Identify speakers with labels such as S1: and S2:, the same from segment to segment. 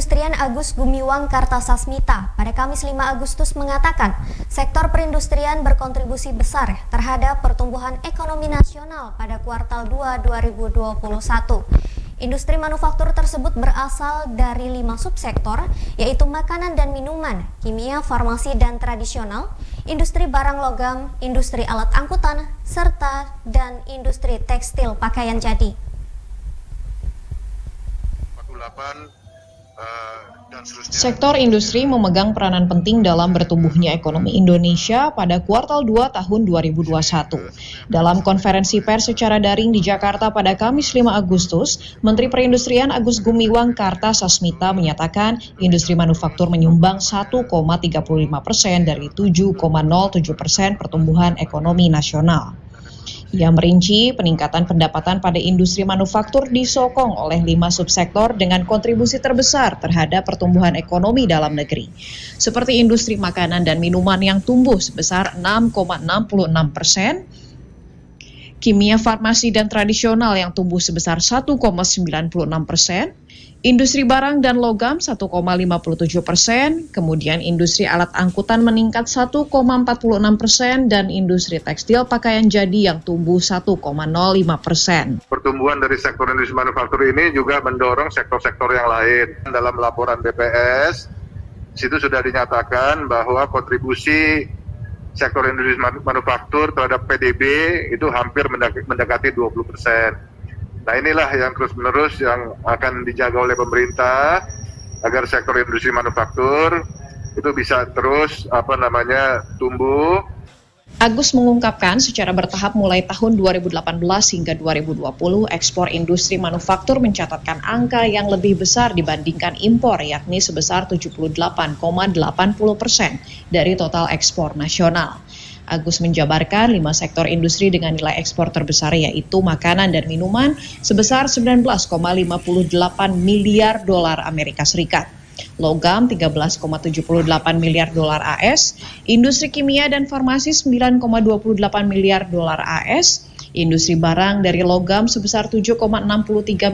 S1: Perindustrian Agus Gumiwang Kartasasmita pada Kamis 5 Agustus mengatakan sektor perindustrian berkontribusi besar terhadap pertumbuhan ekonomi nasional pada kuartal 2 2021. Industri manufaktur tersebut berasal dari 5 subsektor, yaitu makanan dan minuman, kimia, farmasi dan tradisional, industri barang logam, industri alat angkutan, serta dan industri tekstil pakaian jadi.
S2: Sektor industri memegang peranan penting dalam bertumbuhnya ekonomi Indonesia pada kuartal 2 tahun 2021. Dalam konferensi pers secara daring di Jakarta pada Kamis 5 Agustus, Menteri Perindustrian Agus Gumiwang Kartasasmita menyatakan industri manufaktur menyumbang 1,35% dari 7,07% pertumbuhan ekonomi nasional. Ia merinci peningkatan pendapatan pada industri manufaktur disokong oleh 5 subsektor dengan kontribusi terbesar terhadap pertumbuhan ekonomi dalam negeri, seperti industri makanan dan minuman yang tumbuh sebesar 6,66%, kimia, farmasi dan tradisional yang tumbuh sebesar 1,96%, industri barang dan logam 1,57%, kemudian industri alat angkutan meningkat 1,46% dan industri tekstil pakaian jadi yang tumbuh 1,05%.
S3: Pertumbuhan dari sektor industri manufaktur ini juga mendorong sektor-sektor yang lain. Dalam laporan BPS, situ sudah dinyatakan bahwa kontribusi sektor industri manufaktur terhadap PDB itu hampir mendekati 20%. Nah, inilah yang terus-menerus yang akan dijaga oleh pemerintah agar sektor industri manufaktur itu bisa terus tumbuh.
S2: Agus mengungkapkan secara bertahap mulai tahun 2018 hingga 2020 ekspor industri manufaktur mencatatkan angka yang lebih besar dibandingkan impor, yakni sebesar 78,80% dari total ekspor nasional. Agus menjabarkan 5 sektor industri dengan nilai ekspor terbesar yaitu makanan dan minuman sebesar 19,58 miliar dolar Amerika Serikat, logam 13,78 miliar dolar AS, industri kimia dan farmasi 9,28 miliar dolar AS, industri barang dari logam sebesar 7,63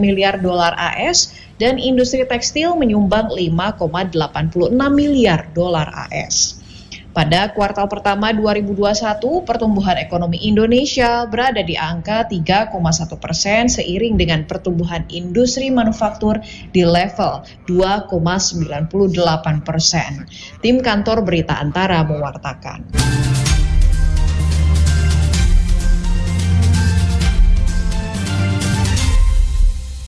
S2: miliar dolar AS, dan industri tekstil menyumbang 5,86 miliar dolar AS. Pada kuartal pertama 2021, pertumbuhan ekonomi Indonesia berada di angka 3,1% seiring dengan pertumbuhan industri manufaktur di level 2,98%. Tim Kantor Berita Antara mewartakan.